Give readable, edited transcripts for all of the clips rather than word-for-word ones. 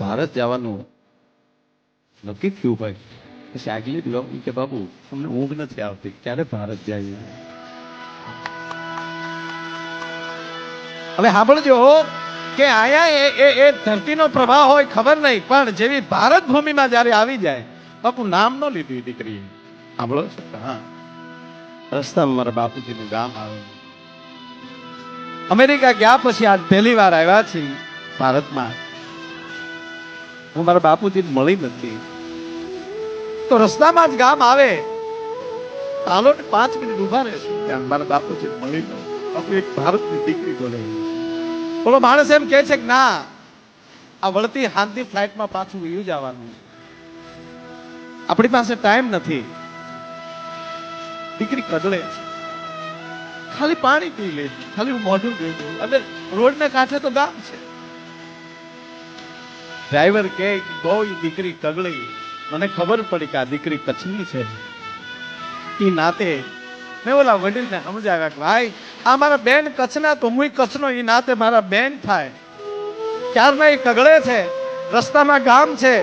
ભારત જવાનું નક્કી થયું ભાઈ. પછી આગલી બ્લોક કે બાબુ અમને ઊંઘ નથી આવતી, ક્યારે ભારત જઈએ. હવે સાંભળજો કે આયા એ ધરતીનો પ્રભાવ હોય ખબર નહીં, પણ જેવી ભારત ભૂમિમાં જયારે આવી જાય, બાપુ નામ ન લીધું દીકરી. સાંભળો છો? હા, રસ્તામાં મારા બાપુજીનું ગામ આવે. અમેરિકા ગયા પછી આજ પહેલી વાર આવ્યા છે ભારતમાં. હું મારા બાપુજીને મળી નથી, તો રસ્તામાં જ ગામ આવે, ચાલો 5 મિનિટ ઉભા રહેશે, મારા બાપુજીને મળી લો. બાપુ એક ભારતની દીકરી બોલે. બોલો માણસ એમ કહે છે કે ના, આ વળતી હાંતી ફ્લાઇટમાં પાછું વયું જવાનું, આપણી પાસે ટાઈમ નથી. દીકરી કદળે છે, ખાલી પાણી પી લે, ખાલી હું મોઢું જોઈ લઉં, અને રોડ ને કાંઠે તો ગામ છે. ડ્રાઈવર કે બહુ દીકરી કગળી. મને ખબર પડી કે આ દીકરી કચ્છની છે. એ નાતે મેં ઓલા વડીલને સમજાવ્યા કે ભાઈ આ મારા બેન કચ્છના, તો હું કચ્છનો, એ નાતે મારા બેન થાય. ક્યારના એ કગળે છે, રસ્તામાં ગામ છે,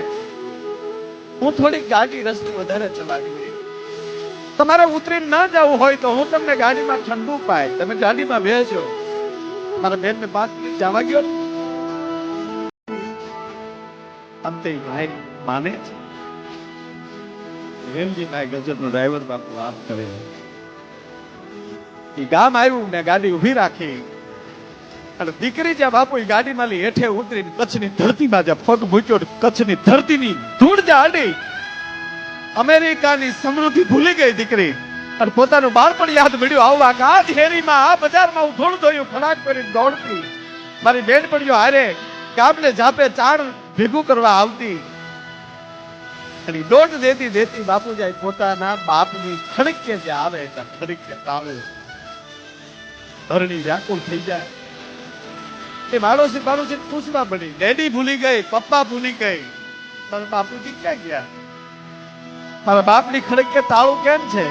હું થોડીક ગાડી રસ્તે વધારે ચલાવી. તમારે ઉતરીને ના જવું હોય તો હું તમને ગાડીમાં ઠંડુ પાય, તમે ગાડીમાં બેસજો. મારા બેન ને 5 મિનિટ જવા ગયો. અંતે ભાઈ માને છે. રેમજી ભાઈ ગજબનો ડ્રાઈવર બાપુ વાત કરે. એ ગામ આવ્યું ને ગાડી ઉભી રાખી, અને દીકરી જ્યાં બાપુ એ ગાડીમાં લઈ હેઠે ઉતરી કચ્છની ધરતીમાં જ્યાં પગ મૂક્યો, કચ્છની ધરતીની ધૂળ જ્યાં અડી, અમેરિકાની સમૃદ્ધિ ભૂલી ગઈ દીકરી, અને પોતાનું બાળપણ યાદ મળ્યું. આવવા આ હેરીમાં, આ બજારમાં હું થોડું ધોયું, ફડાક કરી દોડતી. મારી બેનપણીઓ હારે ગામને જાપે ચાણ ભેગું કરવા આવતી, અને દોડ દેતી દેતી બાપુ જાય પોતાના બાપની ખડકે જે આવે, ખડકે આવે, ધરણી વ્યાકુળ થઈ જાય. એ માણસી પૂછવા પડી, ડેડી ભૂલી ગઈ, પપ્પા ભૂલી ગઈ, મારા બાપુજી ક્યાં ગયા? મારા બાપની ખડકે તાળું કેમ છે?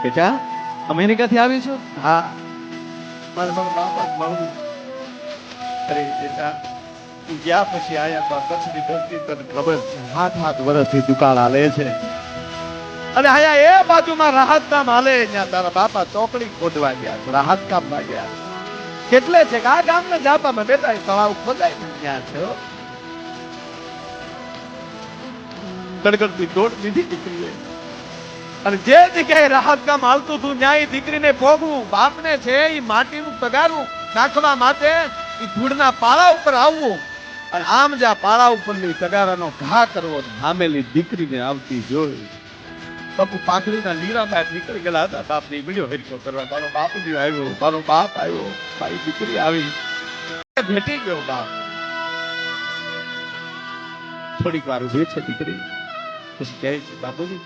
બેટા અમેરિકા થી આવી છો? હા. મારા બાપા મળું. અરે બેટા તું ગયા પછી આયા તો કચ્છની ધરતી તને ખબર છે, 7 વર્ષથી દુકાળ હાલે છે, અને આયા એ બાજુમાં રાહત કામ હાલે, ત્યાં તારા બાપા ચોકડી ખોદવા ગયા, રાહત કામ માં ગયા. કેટલે છે કે આ ગામના જાપામાં બેટા તળાવ ખોદાય ત્યાં છે. ગડગડતી દોડ દીધી દીકરીએ, અને જે જગ્યાએ રાહત કામ હાલતું હતું ત્યાં એ દીકરીને ભોગવું. બાપને છે એ માટીનું તગારું નાખવા માટે એ ધૂળના પાળા ઉપર આવવું, અને આમ જ્યાં પાળા ઉપરની તગારાનો ઘા કરવો, હામેલી દીકરીને આવતી જોઈ બાપુ પાંખડીના લીરા બહાર નીકળી ગયેલા હતા. બાપની વિડીયો હેરકો કરવા, મારો બાપુજી આવ્યો, મારો બાપ આવ્યો, મારી દીકરી આવી, ભેટી ગયો બાપ. થોડીક વાર ઉભી છે દીકરી, પછી કહે છે બાપુજી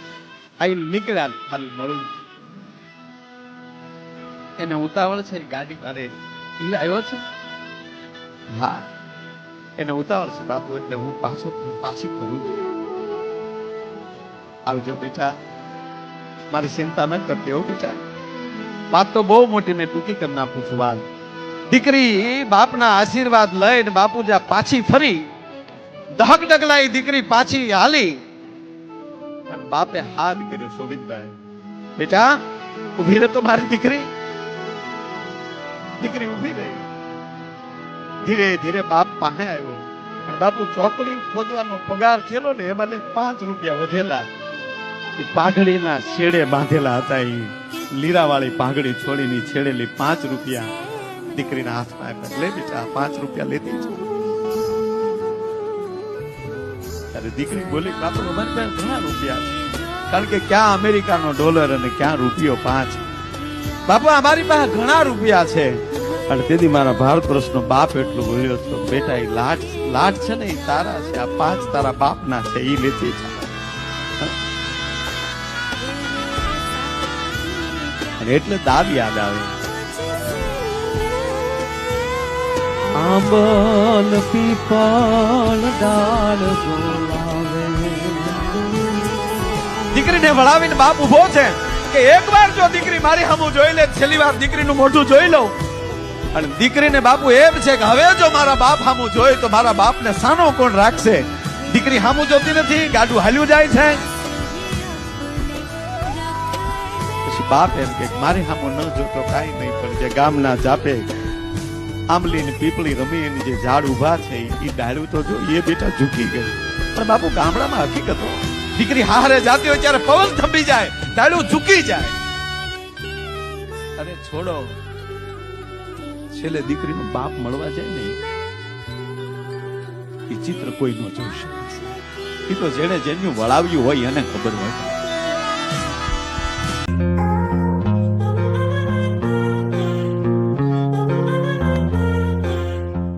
આવી નીકળ્યા ખાલી મળું. એને ઉતાવળ છે, ગાડી મારે આવ્યો છે. હા એને ઉતાવળ છે બાપુ, એટલે હું પાછી કરું છું. આવજો બેટા, મારી ચિંતા ન કરતી હો બેટા. વાત તો બહુ મોટી, મેં ટૂંકી કરી નાખું છું વાત. દીકરી બાપના આશીર્વાદ લઈને બાપુ જ્યાં પાછી ફરી, દહક ડગલાઈ દીકરી પાછી હાલી, બાપે હાથ કર્યો. શોભિતભાઈ બેટા ઉભી રહે તો મારી દીકરી. દીકરી ઉભી રહી, ધીરે ધીરે બાપ પાસે આવ્યો. બાપુ ચોકડી ખોદવાનો પગાર થયેલો ને, એમાં 5 રૂપિયા વધેલા. પાઘડીના છેડે બાંધેલા હતા, એ લીરાવાળી પાઘડી છોડીની છેડેલી 5 રૂપિયા દીકરીના હાથમાં આપ્યા. લે બેટા 5 રૂપિયા લેતી છું. ત્યારે દીકરી બોલી બાપુ અમારી પાસે ઘણા રૂપિયા છે, કારણ કે ક્યાં અમેરિકાનો ડોલર અને ક્યાં રૂપિયો 5. બાપુ અમારી પાસે ઘણા રૂપિયા છે. અને તેથી મારા ભારત વર્ષનો બાપ એટલું બોલ્યો હતો, બેટા એ લાટ છે ને એ તારા છે, આ 5 તારા બાપના છે, એ લેતી છે. અને એટલે દાદ યાદ આવે. આંબલ પીપળ ડાળ બોલાવે. દીકરીને વળાવીને બાપ ઉભો છે કે એકવાર જો દીકરી મારી સામું જોઈ લે, છેલ્લી વાર દીકરીનું મોઢું જોઈ લઉં, અને દીકરીને બાપુ એમ છે કે હવે જો મારા બાપ સામું જોઈ તો મારા બાપને સાનો કોણ રાખશે. દીકરી સામું જોતી નથી, ગાડું હાલ્યું જાય છે. પછી બાપ એમ કે મારી સામું ન જોતો કાંઈ નહીં, પણ જે ગામના જાપે આંબલી ને પીપળી રમી એની જે ઝાડ ઉભા છે એ ડાળું તો જો એ બેટા ઝૂકી ગયું. પણ બાપુ ગામડામાં હકીકત હોય, દીકરી હારે જાતી હોય ત્યારે પવન થંભી જાય, ડાળું ઝૂકી જાય. અરે છોડો, છેલ્લે દીકરીનો બાપ મળવા જાય ને એ ચિત્ર કોઈ ન જોઈ શકે. એ તો જેને જેનું વળાવ્યું હોય એને ખબર હોય.